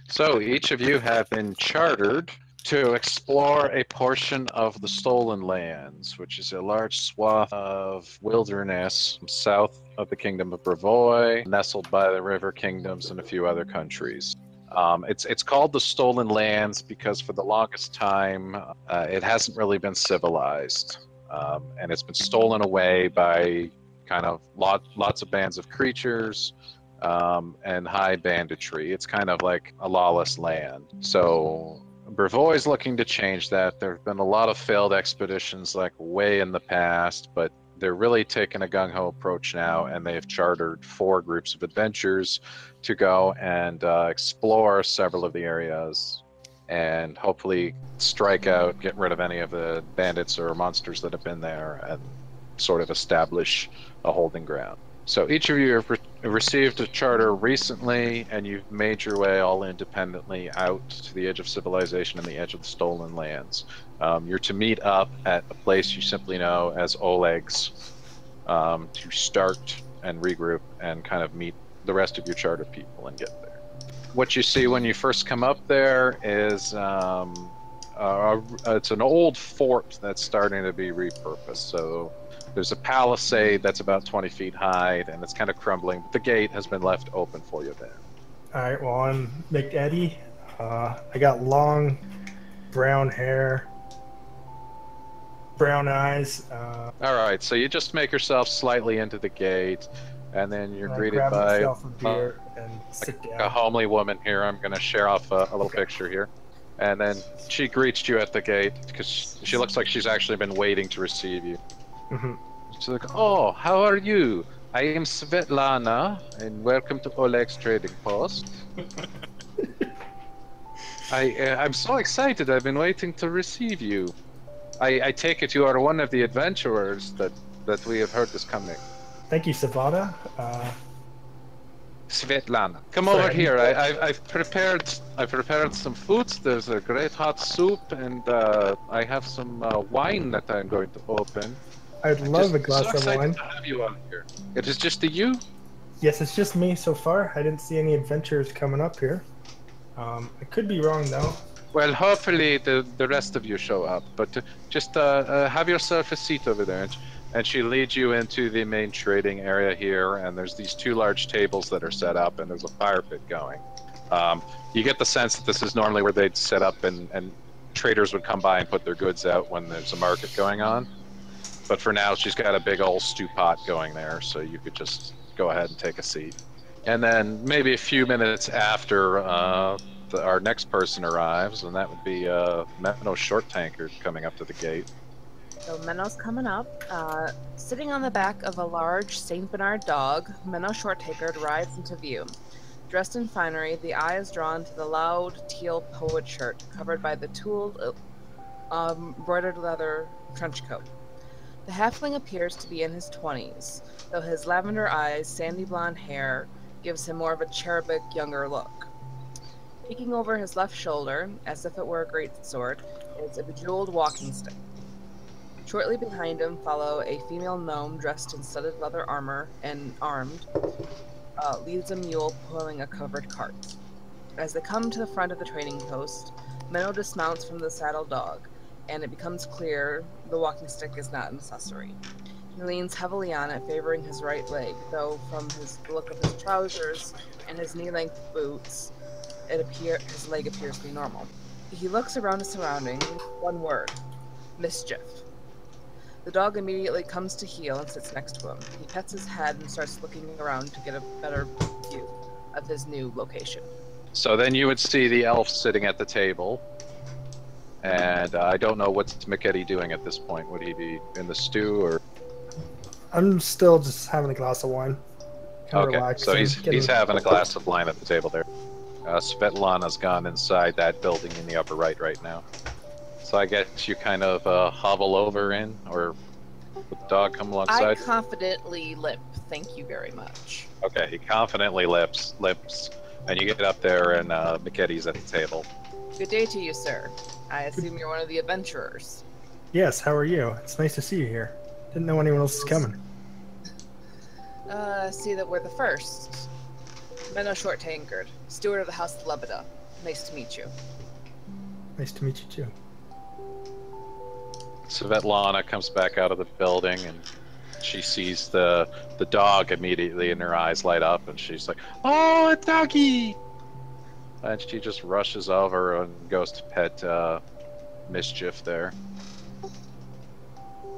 So each of you have been chartered to explore a portion of the Stolen Lands, which is a large swath of wilderness south of the Kingdom of Brevoy, nestled by the River Kingdoms and a few other countries. It's called the Stolen Lands because for the longest time it hasn't really been civilized, and it's been stolen away by kind of lots of bands of creatures and high banditry. It's kind of like a lawless land. So Brevoy's looking to change that. There have been a lot of failed expeditions like way in the past, but they're really taking a gung-ho approach now, and they've chartered 4 groups of adventurers to go and explore several of the areas and hopefully strike out, get rid of any of the bandits or monsters that have been there, and sort of establish a holding ground. So each of you have received a charter recently, and you've made your way all independently out to the edge of civilization and the edge of the Stolen Lands. You're to meet up at a place you simply know as Oleg's to start and regroup and kind of meet the rest of your charter people and get there. What you see when you first come up there is it's an old fort that's starting to be repurposed. So there's a palisade that's about 20 feet high, and it's kind of crumbling. The gate has been left open for you there. All right, well, I'm MacEddie. I got long brown hair, brown eyes. All right, so you just make yourself slightly into the gate, and then you're greeted by a beer and sit down. A homely woman here. I'm going to share off a little picture here. And then she greets you at the gate because she looks like she's actually been waiting to receive you. Mm-hmm. She's like, "Oh, how are you? I am Svetlana, and welcome to Oleg's trading post. I'm so excited. I've been waiting to receive you. I take it you are one of the adventurers that we have heard is coming." Thank you, Savada. Svetlana, come over here. I've prepared some foods. There's a great hot soup, and I have some wine that I'm going to open. I'd love a glass of wine. To have you out here. It is just you? Yes, it's just me so far. I didn't see any adventurers coming up here. I could be wrong though. Well, hopefully the rest of you show up. But just have yourself a seat over there. And she leads you into the main trading area here, and there's these 2 large tables that are set up, and there's a fire pit going. You get the sense that this is normally where they'd set up and traders would come by and put their goods out when there's a market going on. But for now, she's got a big old stew pot going there, so you could just go ahead and take a seat. And then maybe a few minutes after our next person arrives, and that would be Menno Short Tankard coming up to the gate. So Menno's coming up. Sitting on the back of a large St. Bernard dog, Menno Short Tankard rides into view. Dressed in finery, the eye is drawn to the loud teal poet shirt covered by the tooled embroidered leather trench coat. The halfling appears to be in his 20s, though his lavender eyes, sandy blonde hair gives him more of a cherubic, younger look. Peeking over his left shoulder, as if it were a greatsword, is a bejeweled walking stick. Shortly behind him follow a female gnome dressed in studded leather armor and armed, leads a mule pulling a covered cart. As they come to the front of the trading post, Menno dismounts from the saddled dog, and it becomes clear the walking stick is not an accessory. He leans heavily on it, favoring his right leg, though from the look of his trousers and his knee-length boots, his leg appears to be normal. He looks around his surroundings with one word: mischief. The dog immediately comes to heel and sits next to him. He pets his head and starts looking around to get a better view of his new location. So then you would see the elf sitting at the table. And I don't know what's MacEddie doing at this point. Would he be in the stew or? I'm still just having a glass of wine. Okay, so he's having a glass of wine at the table there. Svetlana's gone inside that building in the upper right now. So I guess you kind of hobble over in, or would the dog come alongside? I confidently limp. Thank you very much. Okay, he confidently limps, and you get up there, and MacEddie's at the table. Good day to you, sir. I assume you're one of the adventurers. Yes, how are you? It's nice to see you here. Didn't know anyone else was coming. See that we're the first. Menno Short Tankard, steward of the House of Lebeda. Nice to meet you. Nice to meet you too. Svetlana comes back out of the building and she sees the dog immediately, and her eyes light up, and she's like, "Oh, a doggy!" And she just rushes over and goes to pet Mischief there.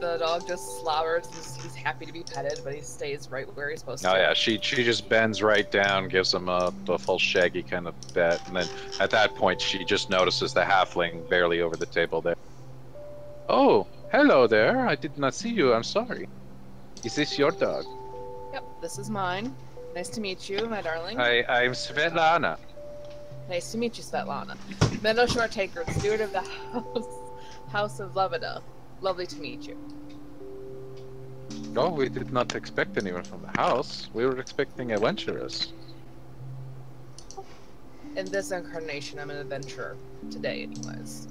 The dog just slobbers. He's happy to be petted, but he stays right where he's supposed to. Oh yeah, she just bends right down, gives him a full shaggy kind of pet, and then at that point she just notices the halfling barely over the table there. Oh, hello there. I did not see you. I'm sorry. Is this your dog? Yep, this is mine. Nice to meet you, my darling. I'm Svetlana. Nice to meet you, Svetlana. Meadow Short Taker, steward of the House of Levada. Lovely to meet you. Oh, we did not expect anyone from the house. We were expecting adventurers. In this incarnation, I'm an adventurer. Today, anyways.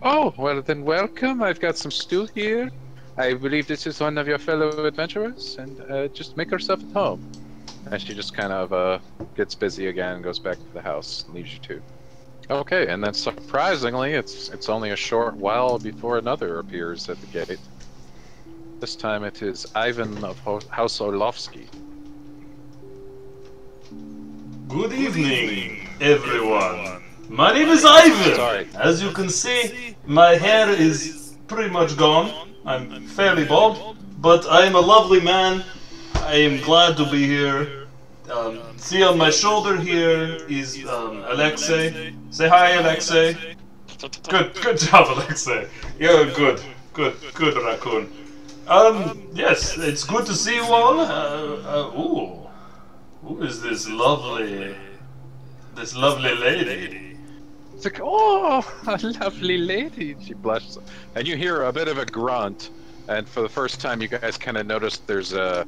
Oh, well then welcome. I've got some stew here. I believe this is one of your fellow adventurers, and just make yourself at home. And she just kind of gets busy again and goes back to the house and leaves you two. Okay, and then surprisingly, it's only a short while before another appears at the gate. This time it is Ivan of House Orlovsky. Good evening, everyone. My name is Ivan. Sorry. As you can see, my hair is pretty much gone. I'm fairly bald, but I am a lovely man. I am glad to be here. See on my shoulder here is Alexei. Say hi, Alexei. Good job, Alexei. You're good raccoon. Yes, it's good to see you all. Who is this lovely lady? It's like, oh, a lovely lady. She blushes, and you hear a bit of a grunt. And for the first time, you guys kind of notice there's a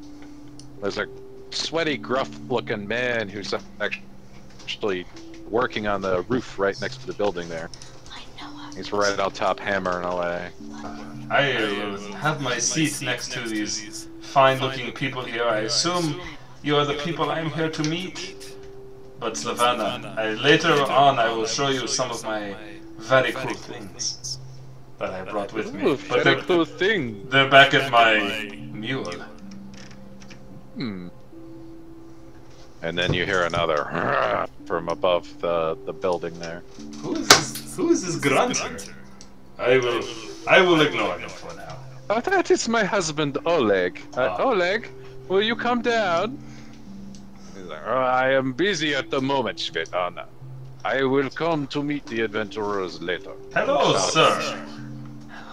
sweaty, gruff-looking man who's actually working on the roof right next to the building there. He's right on top, hammering away. I have my seat next to these fine-looking people here. I assume you are the people I'm here to meet. But Slavana, later on I will show you some of my very cool things that I brought with me. Ooh, But very cool thing. they're back at my mule. And then you hear another from above the building there. Who is this grunter? I will ignore him for now. Oh, that is my husband, Oleg. Oleg, will you come down? He's like, oh, I am busy at the moment, Svetlana. I will come to meet the adventurers later. Hello, sir.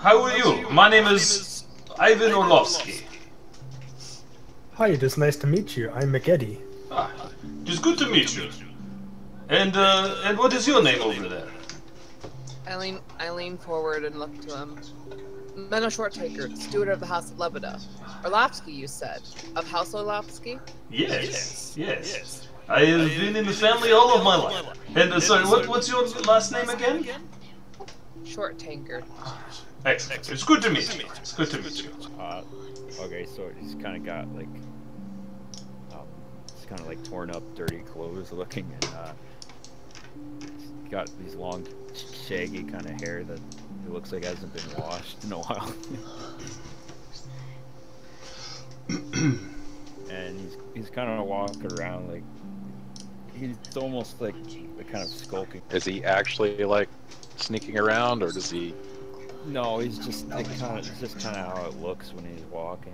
How are you? My name is Ivan Orlovsky. Hi, it is nice to meet you. I'm MacEddie. It is good to meet you. And what is your name over there? I lean forward and look to him. Meadow Short Taker, steward of the House of Levada. Orlovsky, you said. Of House Orlovsky? Yes. I have been in the family all of my life. And sorry, what's your last name again? Short Taker. Excellent. It's good to meet you. It's good to meet you. Okay, so he's kind of got like, he's kind of like torn up, dirty clothes looking, and he's got these long, shaggy kind of hair that it looks like hasn't been washed in a while. And he's kind of walking around like, he's almost like the kind of skulking. Is he actually like sneaking around, or does he? No, he's just like it's just kind of how it looks when he's walking.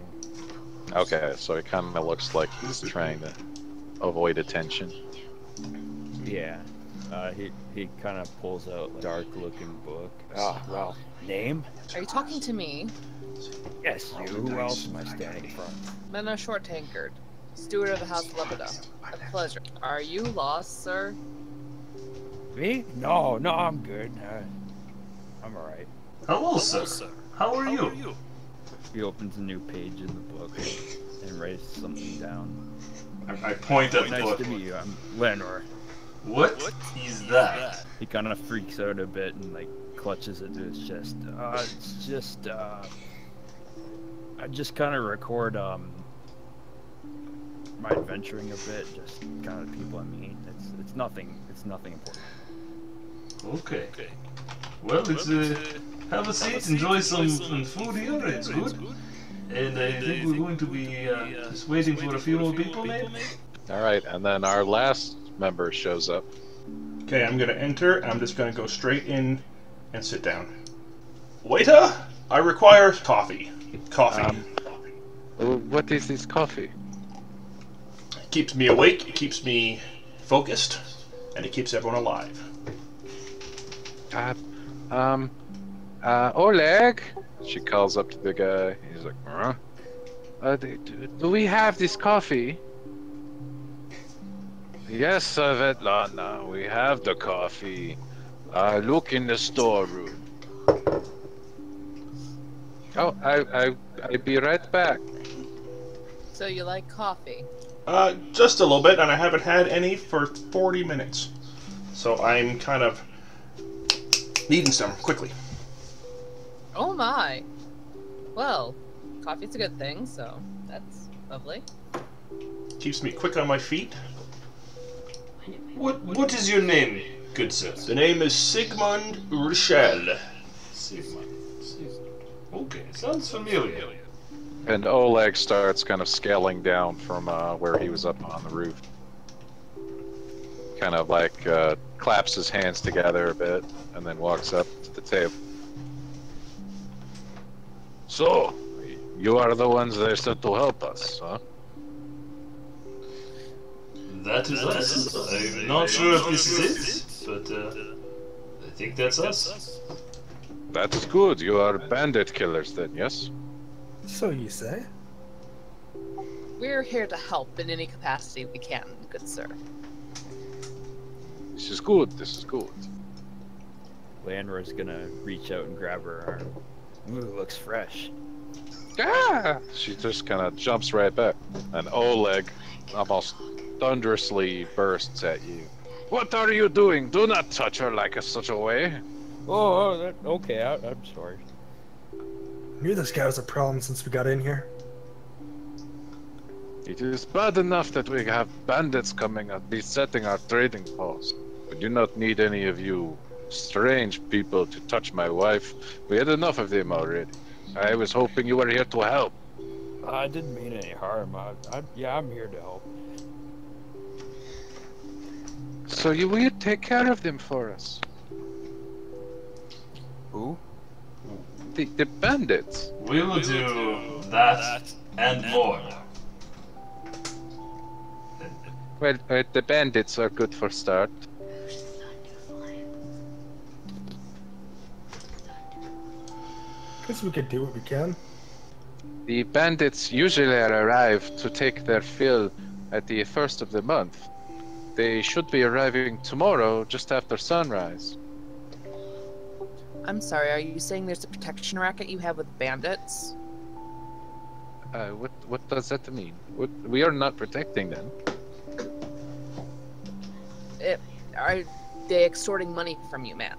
Okay, so it kind of looks like he's trying to avoid attention. Yeah. He kind of pulls out a dark-looking book. Well, name? Are you talking to me? Yes, you. Who else am I standing in front? Meadow Short Tankard, steward of the House of Levada. A pleasure. Are you lost, sir? Me? No, I'm good. I'm alright. Hello, sir. How are you? He opens a new page in the book and writes something down. I point at the Nice book. to meet you. I'm Lenore. What is that? He kind of freaks out a bit and like clutches it to his chest. It's just I just kind of record my adventuring a bit, just kind of people I meet. It's nothing important. Okay. Well, it's have a seat, enjoy some food here. It's good. And I think we're going to be just waiting for a few more people, maybe. All right, and then our last member shows up. Okay, I'm gonna enter. I'm just gonna go straight in and sit down. Waiter, I require coffee. Coffee. What is this coffee? It keeps me awake, it keeps me focused, and it keeps everyone alive. Oleg? She calls up to the guy. He's like, huh? Do we have this coffee? Yes, Svetlana, we have the coffee. Look in the storeroom. Oh, I'll be right back. So you like coffee? Just a little bit, and I haven't had any for 40 minutes. So I'm kind of needing some, quickly. Oh my. Well, coffee's a good thing, so that's lovely. Keeps me quick on my feet. What is your name, good sir? The name is Sigmund Rochelle. Sigmund. Okay, sounds familiar. And Oleg starts kind of scaling down from where he was up on the roof. Kind of like claps his hands together a bit, and then walks up to the table. So, you are the ones that are sent to help us, huh? That is us. I'm not sure if this is it, but I think that's us. That is good. You are bandit killers then, yes? So you say? We're here to help in any capacity we can, good sir. This is good. This is good. Leandro's gonna reach out and grab her arm. Ooh, looks fresh. Ah! She just kind of jumps right back. And Oleg almost thunderously bursts at you. What are you doing? Do not touch her like such a way. Okay, I'm sorry. Knew this guy was a problem since we got in here. It is bad enough that we have bandits coming and besetting our trading post. We do not need any of you strange people to touch my wife. We had enough of them already. I was hoping you were here to help. I didn't mean any harm. I'm here to help. So you will take care of them for us? Who? The bandits. We will do that and more. Well, the bandits are good for start. Guess we could do what we can. The bandits usually arrive to take their fill at the first of the month. They should be arriving tomorrow, just after sunrise. I'm sorry, are you saying there's a protection racket you have with bandits? What does that mean? We are not protecting them. Are they extorting money from you, man?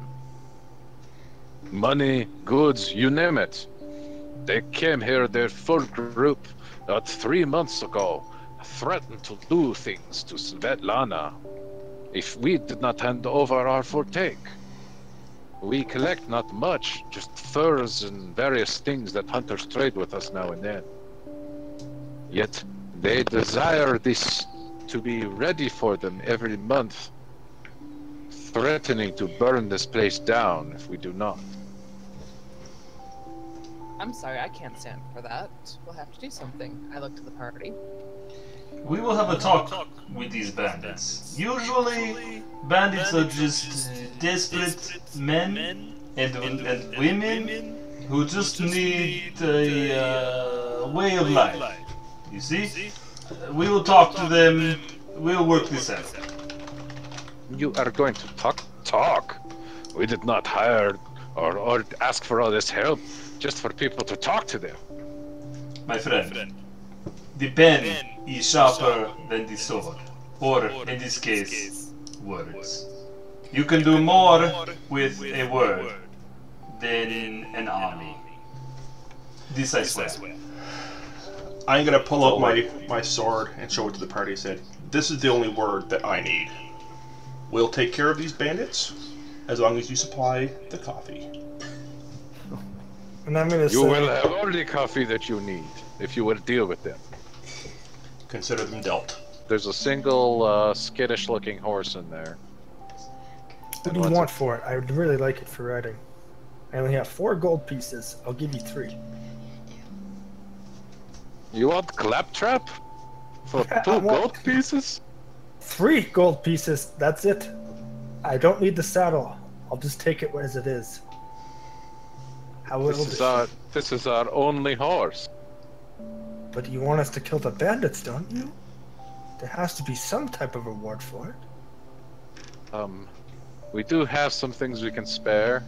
Money, goods, you name it. They came here, their full group, about 3 months ago, threatened to do things to Svetlana if we did not hand over our fortake. We collect not much, just furs and various things that hunters trade with us now and then. Yet, they desire this to be ready for them every month, threatening to burn this place down if we do not. I'm sorry, I can't stand for that. We'll have to do something. I look to the party. We will have a talk with these bandits. Usually, bandits are just desperate men and women who just need a way of life. You see? We will talk to them. We'll work this out. You are going to talk? We did not hire or ask for all this help just for people to talk to them. My friend, the pen is sharper than the sword. Or, in this case, words. You can do more with a word than an army. This I swear. I'm gonna pull out my sword and show it to the party and said, "This is the only word that I need. We'll take care of these bandits as long as you supply the coffee." And I'm gonna You will have all the coffee that you need if you will deal with them. Consider them dealt. There's a single skittish-looking horse in there. What do you want for it? I would really like it for riding. I only have 4 gold pieces. I'll give you 3. You want claptrap? For 2 gold pieces? 3 gold pieces, that's it. I don't need the saddle. I'll just take it as it is. This is our only horse. But you want us to kill the bandits, don't you? There has to be some type of reward for it. We do have some things we can spare.